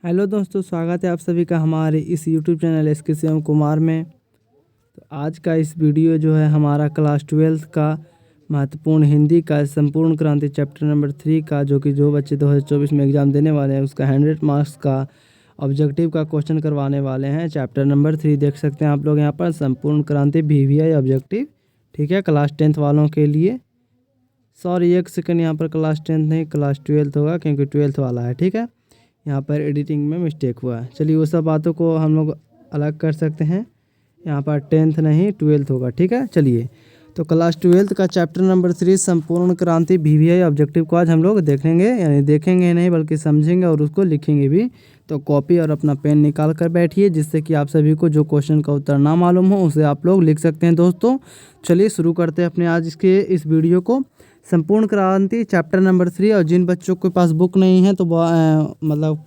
Hello दोस्तों, स्वागत है आप सभी का हमारे इस यूट्यूब चैनल एस के शिवम कुमार में। तो आज का इस वीडियो जो है हमारा क्लास 12th का महत्वपूर्ण हिंदी का संपूर्ण क्रांति चैप्टर नंबर 3 का, जो कि जो बच्चे 2024 में एग्ज़ाम देने वाले हैं उसका 100 मार्क्स का ऑब्जेक्टिव का क्वेश्चन करवाने वाले हैं। चैप्टर नंबर 3 देख सकते हैं आप लोग यहाँ पर, संपूर्ण क्रांति VVI ऑब्जेक्टिव। ठीक है, क्लास 10th वालों के लिए। सॉरी, एक सेकंड, यहाँ पर क्लास 10th नहीं, क्लास 12th होगा क्योंकि 12th वाला है। ठीक है, यहाँ पर एडिटिंग में मिस्टेक हुआ है। चलिए वो सब बातों को हम लोग अलग कर सकते हैं। यहाँ पर 10th नहीं 12th होगा। ठीक है, चलिए तो क्लास 12th का चैप्टर नंबर 3 संपूर्ण क्रांति VVI ऑब्जेक्टिव को आज हम लोग देखेंगे, यानी देखेंगे नहीं बल्कि समझेंगे और उसको लिखेंगे भी। तो कॉपी और अपना पेन निकाल कर बैठिए, जिससे कि आप सभी को जो क्वेश्चन का उत्तर ना मालूम हो उसे आप लोग लिख सकते हैं। दोस्तों चलिए शुरू करते हैं अपने आज के इस वीडियो को। संपूर्ण क्रांति चैप्टर नंबर 3, और जिन बच्चों के पास बुक नहीं है तो मतलब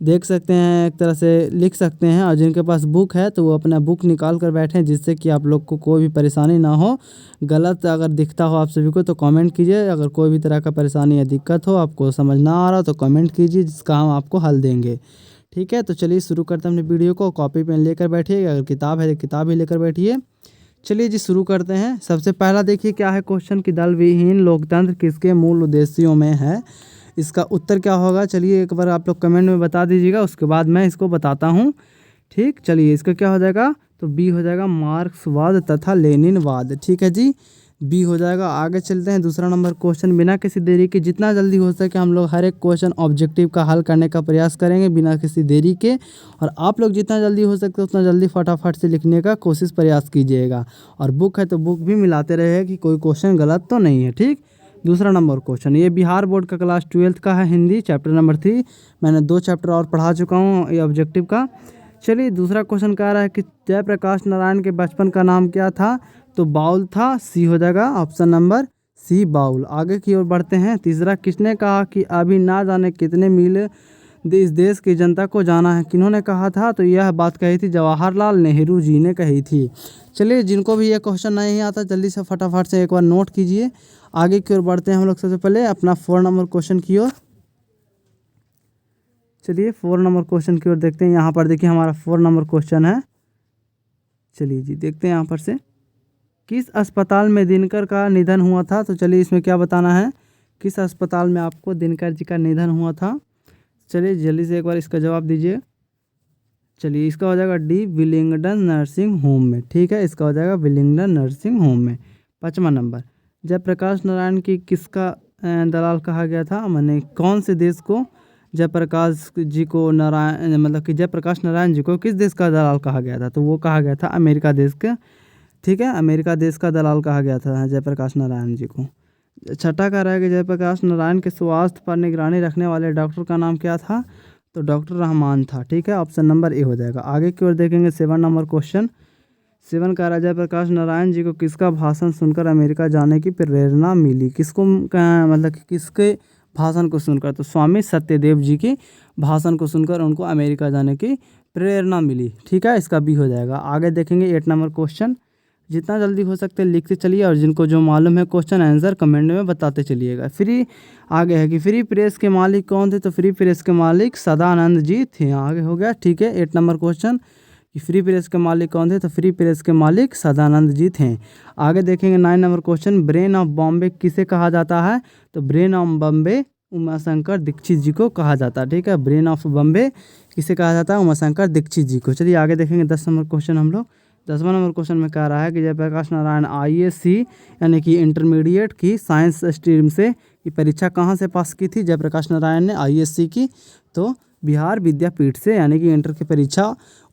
देख सकते हैं, एक तरह से लिख सकते हैं, और जिनके पास बुक है तो वो अपना बुक निकाल कर बैठें, जिससे कि आप लोग को कोई भी परेशानी ना हो। गलत अगर दिखता हो आप सभी को तो कमेंट कीजिए। अगर कोई भी तरह का परेशानी या दिक्कत हो, आपको समझ ना आ रहा तो कमेंट कीजिए, जिसका हम आपको हल देंगे। ठीक है, तो चलिए शुरू करते हैं अपने वीडियो को। कॉपी पेन लेकर बैठिए, अगर किताब है तो किताब ही लेकर बैठिए। चलिए जी शुरू करते हैं। सबसे पहला देखिए क्या है क्वेश्चन कि दल विहीन लोकतंत्र किसके मूल उद्देश्यों में है। इसका उत्तर क्या होगा, चलिए एक बार आप लोग कमेंट में बता दीजिएगा, उसके बाद मैं इसको बताता हूँ। ठीक, चलिए इसका क्या हो जाएगा, तो बी हो जाएगा मार्क्सवाद तथा लेनिनवाद। ठीक है जी, बी हो जाएगा। आगे चलते हैं, दूसरा नंबर क्वेश्चन, बिना किसी देरी के जितना जल्दी हो सके हम लोग हर एक क्वेश्चन ऑब्जेक्टिव का हल करने का प्रयास करेंगे बिना किसी देरी के। और आप लोग जितना जल्दी हो सकते उतना जल्दी फटाफट से लिखने का कोशिश प्रयास कीजिएगा। और बुक है तो बुक भी मिलाते रहिए कि कोई क्वेश्चन गलत तो नहीं है। ठीक, दूसरा नंबर क्वेश्चन, ये बिहार बोर्ड का क्लास 12th का है, हिंदी चैप्टर नंबर 3। मैंने 2 चैप्टर और पढ़ा चुका हूँ ये ऑब्जेक्टिव का। चलिए दूसरा क्वेश्चन कह रहा है कि जयप्रकाश नारायण के बचपन का नाम क्या था, तो बाउल था। सी हो जाएगा ऑप्शन नंबर सी, बाउल। आगे की ओर बढ़ते हैं। तीसरा, किसने कहा कि अभी ना जाने कितने मील इस देश की जनता को जाना है, किन्होंने कहा था, तो यह बात कही थी जवाहरलाल नेहरू जी ने कही थी। चलिए जिनको भी ये क्वेश्चन नहीं आता जल्दी से फटाफट से एक बार नोट कीजिए। आगे की ओर बढ़ते हैं हम लोग सबसे पहले अपना 4 नंबर क्वेश्चन की ओर। चलिए 4 नंबर क्वेश्चन की ओर देखते हैं। यहाँ पर देखिए हमारा 4 नंबर क्वेश्चन है। चलिए जी देखते हैं यहाँ पर से, किस अस्पताल में दिनकर का निधन हुआ था। तो चलिए इसमें क्या बताना है, किस अस्पताल में आपको दिनकर जी का निधन हुआ था। चलिए जल्दी से एक बार इसका जवाब दीजिए। चलिए इसका हो जाएगा डी, विलिंगडन नर्सिंग होम में। ठीक है, इसका हो जाएगा विलिंगडन नर्सिंग होम में। 5वां नंबर, जयप्रकाश नारायण की किसका दलाल कहा गया था, मैंने कौन से देश को जयप्रकाश जी को नारायण मतलब कि जयप्रकाश नारायण जी को किस देश का दलाल कहा गया था, तो वो कहा गया था अमेरिका देश का। ठीक है, अमेरिका देश का दलाल कहा गया था जयप्रकाश नारायण जी को। छठा कह रहा है कि जयप्रकाश नारायण के स्वास्थ्य पर निगरानी रखने वाले डॉक्टर का नाम क्या था, तो डॉक्टर रहमान था। ठीक है, ऑप्शन नंबर ए हो जाएगा। आगे की ओर देखेंगे 7 नंबर क्वेश्चन। 7 कह रहा है जयप्रकाश नारायण जी को किसका भाषण सुनकर अमेरिका जाने की प्रेरणा मिली, किसको मतलब कि किसके भाषण को सुनकर, तो स्वामी सत्यदेव जी की भाषण को सुनकर उनको अमेरिका जाने की प्रेरणा मिली। ठीक है, इसका बी हो जाएगा। आगे देखेंगे 8 नंबर क्वेश्चन। जितना जल्दी हो सकते लिखते चलिए, और जिनको जो मालूम है क्वेश्चन आंसर कमेंट में बताते चलिएगा। फ्री आगे है कि फ्री प्रेस के मालिक कौन थे, तो फ्री प्रेस के मालिक सदानंद जी थे। आगे हो गया। ठीक है, 8 नंबर क्वेश्चन कि फ्री प्रेस के मालिक कौन थे, तो फ्री प्रेस के मालिक सदानंद जी थे। आगे देखेंगे 9 number question, brain of Bombay किसे कहा जाता है, तो ब्रेन ऑफ बॉम्बे उमाशंकर दीक्षित जी को कहा जाता है। ठीक है, ब्रेन ऑफ बॉम्बे किसे कहा जाता है, उमाशंकर दीक्षित जी को। चलिए आगे देखेंगे 10 नंबर क्वेश्चन हम लोग। 10वां नंबर क्वेश्चन में कह रहा है कि जयप्रकाश नारायण ISC यानी कि इंटरमीडिएट की साइंस स्ट्रीम से ये परीक्षा कहाँ से पास की थी, जयप्रकाश नारायण ने ISC की, तो बिहार विद्यापीठ से, यानी कि इंटर की परीक्षा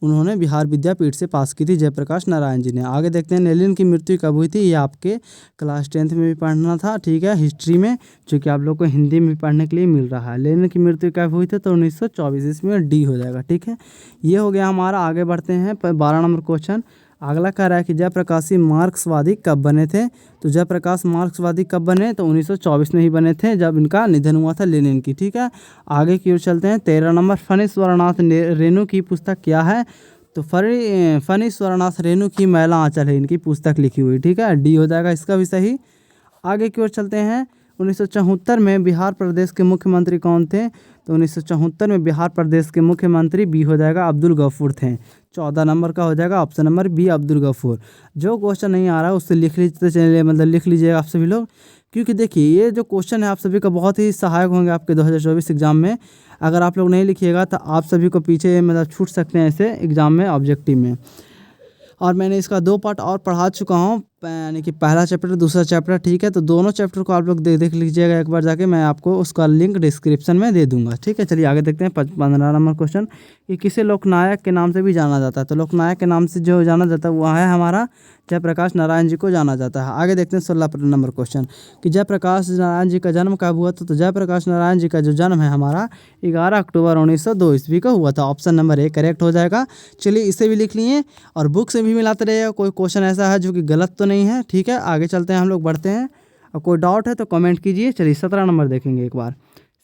उन्होंने बिहार विद्यापीठ से पास की थी जयप्रकाश नारायण जी ने। आगे देखते हैं लेनिन की मृत्यु कब हुई थी, ये आपके क्लास 10th में भी पढ़ना था। ठीक है, हिस्ट्री में, जो कि आप लोग को हिंदी में भी पढ़ने के लिए मिल रहा है। लेनिन की मृत्यु कब हुई थी, तो 1924, इसमें डी हो जाएगा। ठीक है, ये हो गया हमारा। आगे बढ़ते हैं 12 नंबर क्वेश्चन। अगला कह रहा है कि जयप्रकाश मार्क्सवादी कब बने थे, तो जयप्रकाश मार्क्सवादी कब बने, तो 1924 में ही बने थे, जब इनका निधन हुआ था लेनिन की। ठीक है, आगे की ओर चलते हैं। 13 नंबर, फणीश्वरनाथ रेणु की पुस्तक क्या है, तो फणीश्वरनाथ रेणु की मैला आंचल है इनकी पुस्तक लिखी हुई। ठीक है, डी हो जाएगा इसका भी सही। आगे की ओर चलते हैं 1974 में बिहार प्रदेश के मुख्यमंत्री कौन थे? तो 1974 में बिहार प्रदेश के मुख्यमंत्री बी हो जाएगा अब्दुल गफूर थे। 14 नंबर का हो जाएगा option number B Abdul Gafoor. जो क्वेश्चन नहीं आ रहा उससे लिख लीजिए, चलिए मतलब लिख लीजिएगा आप सभी लोग, क्योंकि देखिए ये जो क्वेश्चन है आप सभी का बहुत ही सहायक होंगे आपके 2024 एग्जाम में। अगर आप लोग नहीं लिखिएगा तो आप सभी को पीछे मतलब छूट सकते हैं ऐसे एग्ज़ाम में, ऑब्जेक्टिव में। और मैंने इसका 2 पार्ट और पढ़ा चुका हूँ, यानी कि पहला चैप्टर दूसरा चैप्टर, ठीक है। तो दोनों चैप्टर को आप लोग देख लीजिएगा एक बार जाके, मैं आपको उसका लिंक डिस्क्रिप्शन में दे दूंगा, ठीक है। चलिए आगे देखते हैं 15 नंबर क्वेश्चन, कि किसे लोकनायक के नाम से भी जाना जाता है? तो लोकनायक के नाम से जो जाना जाता है वो है हमारा जयप्रकाश नारायण जी को जाना जाता है। आगे देखते हैं 16 नंबर क्वेश्चन, कि जयप्रकाश नारायण जी का जन्म कब हुआ था? तो जयप्रकाश नारायण जी का जो जन्म है हमारा 11 अक्टूबर 1902 ईस्वी को हुआ था। ऑप्शन नंबर ए करेक्ट हो जाएगा। चलिए इसे भी लिख लिए और बुक से भी मिलाते रहिएगा, कोई क्वेश्चन ऐसा है जो कि गलत तो नहीं है, ठीक है। आगे चलते हैं, हम लोग बढ़ते हैं, और कोई डाउट है तो कमेंट कीजिए। चलिए 17 नंबर देखेंगे एक बार।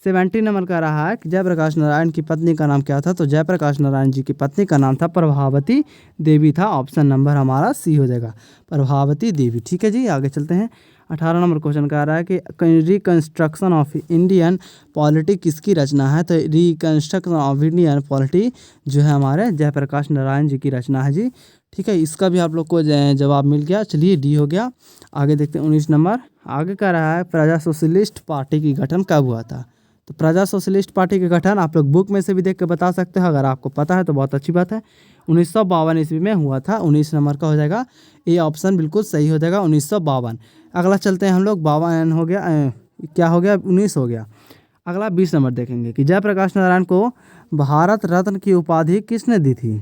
70 नंबर का रहा है कि जयप्रकाश नारायण की पत्नी का नाम क्या था? तो जयप्रकाश नारायण जी की पत्नी का नाम था प्रभावती देवी था। ऑप्शन नंबर हमारा सी हो जाएगा, प्रभावती देवी, ठीक है जी। आगे चलते हैं, 18 नंबर क्वेश्चन का रहा है कि रिकंस्ट्रक्शन ऑफ इंडियन पॉलिटी किसकी रचना है? तो रिकंस्ट्रक्शन ऑफ इंडियन पॉलिटी जो है हमारे जयप्रकाश नारायण जी की रचना है जी, ठीक है। इसका भी आप लोग को जवाब मिल गया। चलिए डी हो गया। आगे देखते हैं 19 नंबर, आगे का रहा है प्रजा सोशलिस्ट पार्टी की गठन कब हुआ था? तो प्रजा सोशलिस्ट पार्टी का गठन आप लोग बुक में से भी देख के बता सकते हो, अगर आपको पता है तो बहुत अच्छी बात है। 1952 ईस्वी में हुआ था। 19 नंबर का हो जाएगा ये ऑप्शन, बिल्कुल सही हो जाएगा 1952। अगला चलते हैं हम लोग, 52 हो गया, क्या हो गया 19 हो गया। अगला 20 नंबर देखेंगे कि जयप्रकाश नारायण को भारत रत्न की उपाधि किसने दी थी?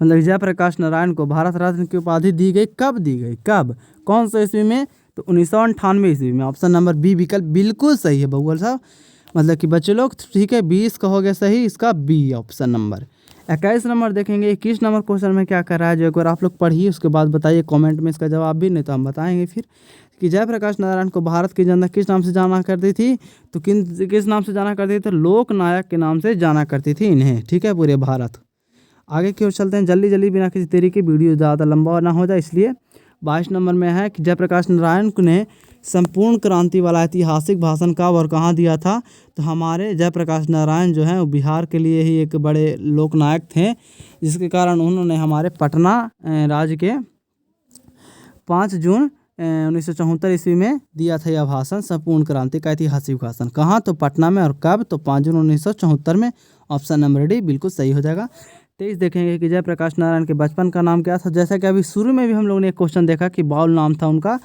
मतलब जयप्रकाश नारायण को भारत रत्न की उपाधि दी गई, कब दी गई, कब, कौन सा ईस्वी में? तो 1998 ईस्वी में। ऑप्शन नंबर बी विकल्प बिल्कुल सही है बउअल साहब, मतलब कि बच्चे लोग, ठीक है। 20 का हो गया सही, इसका बी ऑप्शन नंबर। 21 नंबर देखेंगे, 21 नंबर क्वेश्चन में क्या कर रहा है जो एक बार आप लोग पढ़िए, उसके बाद बताइए कमेंट में इसका जवाब भी, नहीं तो हम बताएंगे फिर, कि जयप्रकाश नारायण को भारत की जनता किस नाम से जाना करती थी? तो किस नाम से जाना करती थी? तो लोक नायक के नाम से जाना करती थी इन्हें, ठीक है, पूरे भारत। आगे की ओर चलते हैं, जल्दी जल्दी बिना किसी देरी के, वीडियो ज़्यादा लंबा ना हो जाए इसलिए। 22 नंबर में है कि जयप्रकाश नारायण ने संपूर्ण क्रांति वाला ऐतिहासिक भाषण कब और कहाँ दिया था? तो हमारे जयप्रकाश नारायण जो हैं वो बिहार के लिए ही एक बड़े लोकनायक थे, जिसके कारण उन्होंने हमारे पटना राज्य के 5 जून 1974 ईस्वी में दिया था यह भाषण, संपूर्ण क्रांति का ऐतिहासिक भाषण। कहाँ? तो पटना में। और कब? तो 5 जून 1974 में। ऑप्शन नंबर डी बिल्कुल सही हो जाएगा। 23 देखेंगे कि जयप्रकाश नारायण के बचपन का नाम क्या था? जैसा कि अभी शुरू में भी हम लोगों ने एक क्वेश्चन देखा कि बाउल नाम था उनका,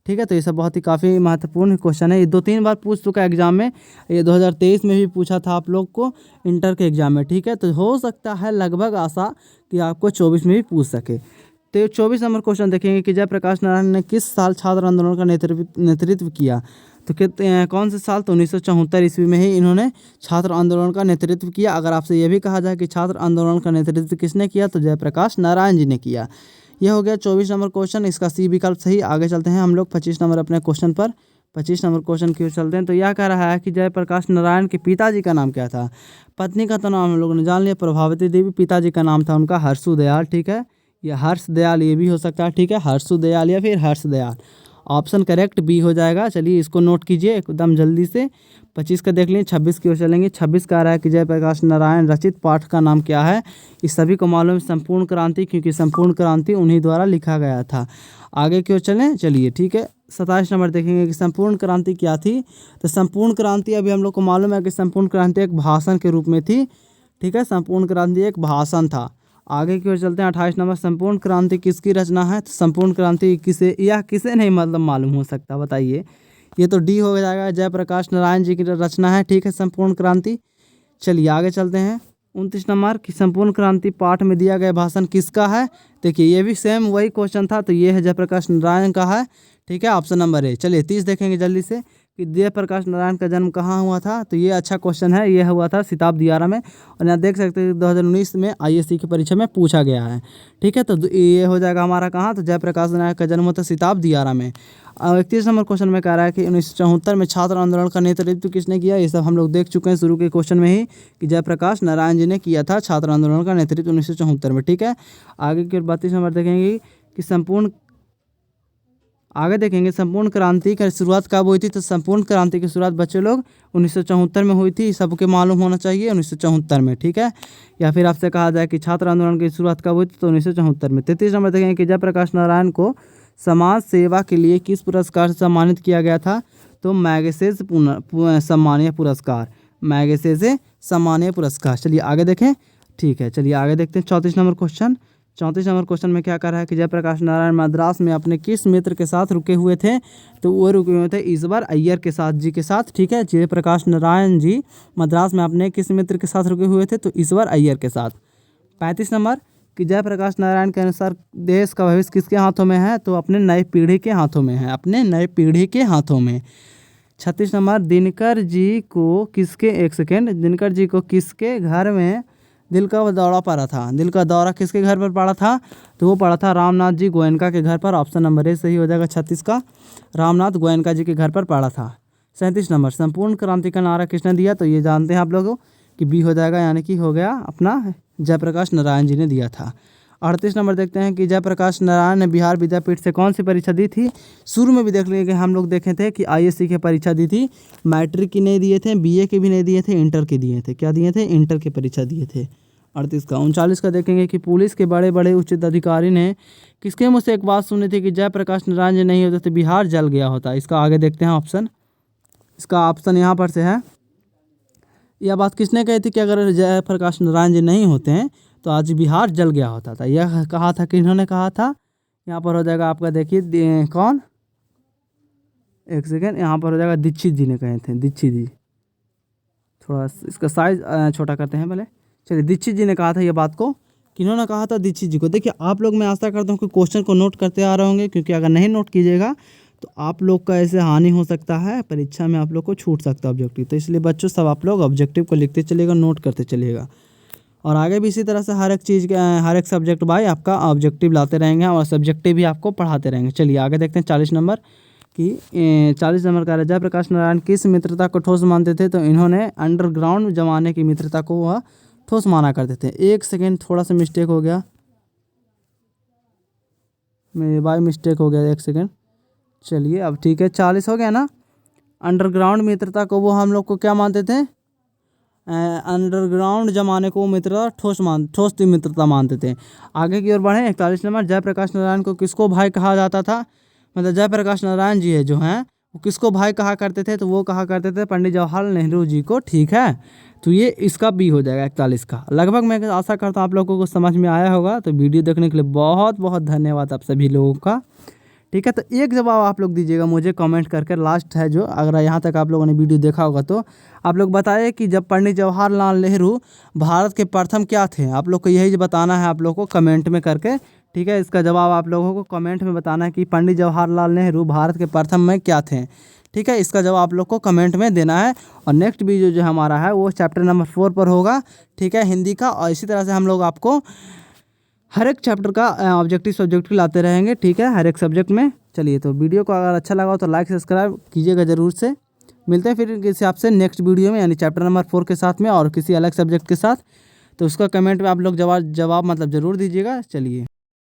ठीक है। तो ये सब बहुत ही काफ़ी महत्वपूर्ण क्वेश्चन है, ये 2-3 बार पूछ चुका है एग्जाम में, ये 2023 में भी पूछा था आप लोग को इंटर के एग्जाम में, ठीक है। तो हो सकता है लगभग आशा कि आपको 24 में भी पूछ सके। तो 24 नंबर क्वेश्चन देखेंगे कि जयप्रकाश नारायण ने किस साल छात्र आंदोलन का नेतृत्व किया? तो कौन से साल? तो 1974 ईस्वी में ही इन्होंने छात्र आंदोलन का नेतृत्व किया। अगर आपसे ये भी कहा जाए कि छात्र आंदोलन का नेतृत्व किसने किया, तो जयप्रकाश नारायण जी ने किया। यह हो गया 24 नंबर क्वेश्चन, इसका सी विकल्प सही। आगे चलते हैं हम लोग 25 नंबर अपने क्वेश्चन पर। 25 नंबर क्वेश्चन की ओर चलते हैं। तो यह कह रहा है कि जयप्रकाश नारायण के पिताजी का नाम क्या था? पत्नी का तो नाम हम लोगों ने जान लिया, प्रभावती देवी। पिताजी का नाम था उनका हर्षु दयाल, ठीक है, या हर्ष दयाल, ये भी हो सकता है, ठीक है, हर्षु दयाल या फिर हर्ष दयाल। ऑप्शन करेक्ट बी हो जाएगा। चलिए इसको नोट कीजिए एकदम जल्दी से। 25 का देख लीजिए, 26 की ओर चलेंगे। 26 का आ रहा है कि जयप्रकाश नारायण रचित पाठ का नाम क्या है? इस सभी को मालूम है संपूर्ण क्रांति, क्योंकि संपूर्ण क्रांति उन्हीं द्वारा लिखा गया था। आगे की ओर चलें, चलिए ठीक है। 27 नंबर देखेंगे कि संपूर्ण क्रांति क्या थी? तो संपूर्ण क्रांति अभी हम लोग को मालूम है कि संपूर्ण क्रांति एक भाषण के रूप में थी, ठीक है। संपूर्ण क्रांति एक भाषण था। आगे की ओर चलते हैं। 28 नंबर, संपूर्ण क्रांति किसकी रचना है? तो संपूर्ण क्रांति किसे नहीं मतलब मालूम हो सकता, बताइए। ये तो डी हो जाएगा, जयप्रकाश नारायण जी की रचना है, ठीक है, संपूर्ण क्रांति। चलिए आगे चलते हैं। 29 नंबर कि संपूर्ण क्रांति पाठ में दिया गया भाषण किसका है? देखिए ये भी सेम वही क्वेश्चन था, तो ये है जयप्रकाश नारायण का है, ठीक है, ऑप्शन नंबर ए। चलिए 30 देखेंगे जल्दी से कि जयप्रकाश नारायण का जन्म कहाँ हुआ था? तो ये अच्छा क्वेश्चन है, ये हुआ था सिताब दियारा में। और यहाँ देख सकते हैं 2019 में ISC की परीक्षा में पूछा गया है, ठीक है। तो ये हो जाएगा हमारा कहाँ? तो जयप्रकाश नारायण का जन्म होता सिताब दियारा में। 31 नंबर क्वेश्चन में कह रहा है कि 1974 में छात्र आंदोलन का नेतृत्व किसने किया? ये सब हम लोग देख चुके हैं शुरू के क्वेश्चन में ही कि जयप्रकाश नारायण जी ने किया था छात्र आंदोलन का नेतृत्व 1974 में, ठीक है। आगे के 32 नंबर देखेंगे कि आगे देखेंगे संपूर्ण क्रांति की शुरुआत कब हुई थी। तो संपूर्ण क्रांति की शुरुआत बच्चे लोग 1974 में हुई थी, सबके मालूम होना चाहिए 1974 में, ठीक है। या फिर आपसे कहा जाए कि छात्र आंदोलन की शुरुआत कब हुई थी, तो 1974 में। 33 नंबर देखेंगे कि जयप्रकाश नारायण को समाज सेवा के लिए किस पुरस्कार से सम्मानित किया गया था। तो मैगसेसे सम्मानीय पुरस्कार, मैगसेसे सम्मानीय पुरस्कार। चलिए आगे देखें, ठीक है। चलिए आगे देखते हैं 34 नंबर क्वेश्चन। 34 नंबर क्वेश्चन में क्या कर रहा है कि जयप्रकाश नारायण मद्रास में अपने किस मित्र के साथ रुके हुए थे। तो वो रुके हुए थे ईश्वर अय्यर के साथ जी के साथ, ठीक है। जयप्रकाश नारायण जी मद्रास में अपने किस मित्र के साथ रुके हुए थे, तो ईश्वर अय्यर के साथ। 35 नंबर कि जयप्रकाश नारायण के अनुसार देश का भविष्य किसके हाथों में है। तो अपने नई पीढ़ी के हाथों में है, अपने नई पीढ़ी के हाथों में। 36 नंबर दिनकर जी को किसके, एक सेकेंड, दिनकर जी को किसके घर में दिल का दौरा पड़ा था। दिल का दौरा किसके घर पर पड़ा था। तो वो पड़ा था रामनाथ जी गोयनका के घर पर। ऑप्शन नंबर ए सही हो जाएगा 36 का, रामनाथ गोयनका जी के घर पर पड़ा था। 37 नंबर संपूर्ण क्रांति का नारा किसने दिया। तो ये जानते हैं आप लोगों कि बी हो जाएगा, यानी कि हो गया अपना जयप्रकाश नारायण जी ने दिया था। 38 नंबर देखते हैं कि जयप्रकाश नारायण ने बिहार विद्यापीठ से कौन सी परीक्षा दी थी। शुरू में भी देख लिए कि हम लोग देखे थे कि ISC की परीक्षा दी थी, मैट्रिक की नहीं दिए थे, BA के भी नहीं दिए थे, इंटर के दिए थे। क्या दिए थे, इंटर की परीक्षा दिए थे। 38 का। 39 का देखेंगे कि पुलिस के बड़े बड़े उच्च अधिकारी ने किसके मुँह से एक बात सुनी थी कि जयप्रकाश नारायण जी नहीं होते तो बिहार जल गया होता। इसका आगे देखते हैं ऑप्शन, इसका ऑप्शन यहाँ पर से है। यह बात किसने कही थी कि अगर जयप्रकाश नारायण जी नहीं होते हैं तो आज बिहार जल गया होता था। यह कहा था कि इन्होंने कहा था। यहाँ पर हो जाएगा आपका, देखिए कौन, एक सेकेंड, यहाँ पर हो जाएगा दीक्षित जी ने कहे थे, दीक्षित जी। थोड़ा इसका साइज छोटा करते हैं पहले। चलिए दीक्षित जी ने कहा था ये बात को, किन्होंने कहा था, दीक्षित जी को। देखिए आप लोग, मैं आशा करता हूँ कि क्वेश्चन को नोट करते आ रहे होंगे, क्योंकि अगर नहीं नोट कीजिएगा तो आप लोग का ऐसे हानि हो सकता है, परीक्षा में आप लोग को छूट सकता है ऑब्जेक्टिव। तो इसलिए बच्चों सब आप लोग ऑब्जेक्टिव को लिखते चलिएगा, नोट करते चलिएगा। और आगे भी इसी तरह से हर एक चीज़ के, हर एक सब्जेक्ट बाय आपका ऑब्जेक्टिव लाते रहेंगे और सब्जेक्टिव भी आपको पढ़ाते रहेंगे। चलिए आगे देखते हैं 40 नंबर कि 40 नंबर का जयप्रकाश नारायण किस मित्रता को ठोस मानते थे। तो इन्होंने अंडरग्राउंड जमाने की मित्रता को वह ठोस माना करते थे। एक सेकेंड, थोड़ा सा मिस्टेक हो गया, मेरे बाय मिस्टेक हो गया, एक सेकेंड। चलिए अब ठीक है, 40 हो गया ना। अंडरग्राउंड मित्रता को वो हम लोग को क्या मानते थे, अंडरग्राउंड जमाने को मित्रता ठोस मित्रता मानते थे। आगे की ओर बढ़े 41 नंबर जयप्रकाश नारायण को किसको भाई कहा जाता था। मतलब जयप्रकाश नारायण जी है जो हैं वो किसको भाई कहा करते थे। तो वो कहा करते थे पंडित जवाहरलाल नेहरू जी को, ठीक है। तो ये इसका बी हो जाएगा 41 का। लगभग मैं आशा करता हूँ आप लोगों को समझ में आया होगा। तो वीडियो देखने के लिए बहुत बहुत धन्यवाद आप सभी लोगों का, ठीक है। तो एक जवाब आप लोग दीजिएगा मुझे कमेंट करके, लास्ट है जो, अगर यहाँ तक आप लोगों ने वीडियो देखा होगा तो आप लोग बताइए कि जब पंडित जवाहरलाल नेहरू भारत के प्रथम क्या थे। आप लोग को यही बताना है आप लोग को कमेंट में करके, ठीक है। इसका जवाब आप लोगों को कमेंट में बताना है कि पंडित जवाहरलाल नेहरू भारत के प्रथम में क्या थे, ठीक है। इसका जवाब आप लोग को कमेंट में देना है। और नेक्स्ट वीडियो जो हमारा है वो चैप्टर नंबर 4 पर होगा, ठीक है, हिंदी का। और इसी तरह से हम लोग आपको हर एक चैप्टर का ऑब्जेक्टिव सब्जेक्टिव लाते रहेंगे, ठीक है, हर एक सब्जेक्ट में। चलिए तो वीडियो को अगर अच्छा लगा तो लाइक सब्सक्राइब कीजिएगा ज़रूर से। मिलते हैं फिर किसी आपसे नेक्स्ट वीडियो में, यानी चैप्टर नंबर 4 के साथ में और किसी अलग सब्जेक्ट के साथ। तो उसका कमेंट में आप लोग जवाब मतलब ज़रूर दीजिएगा। चलिए।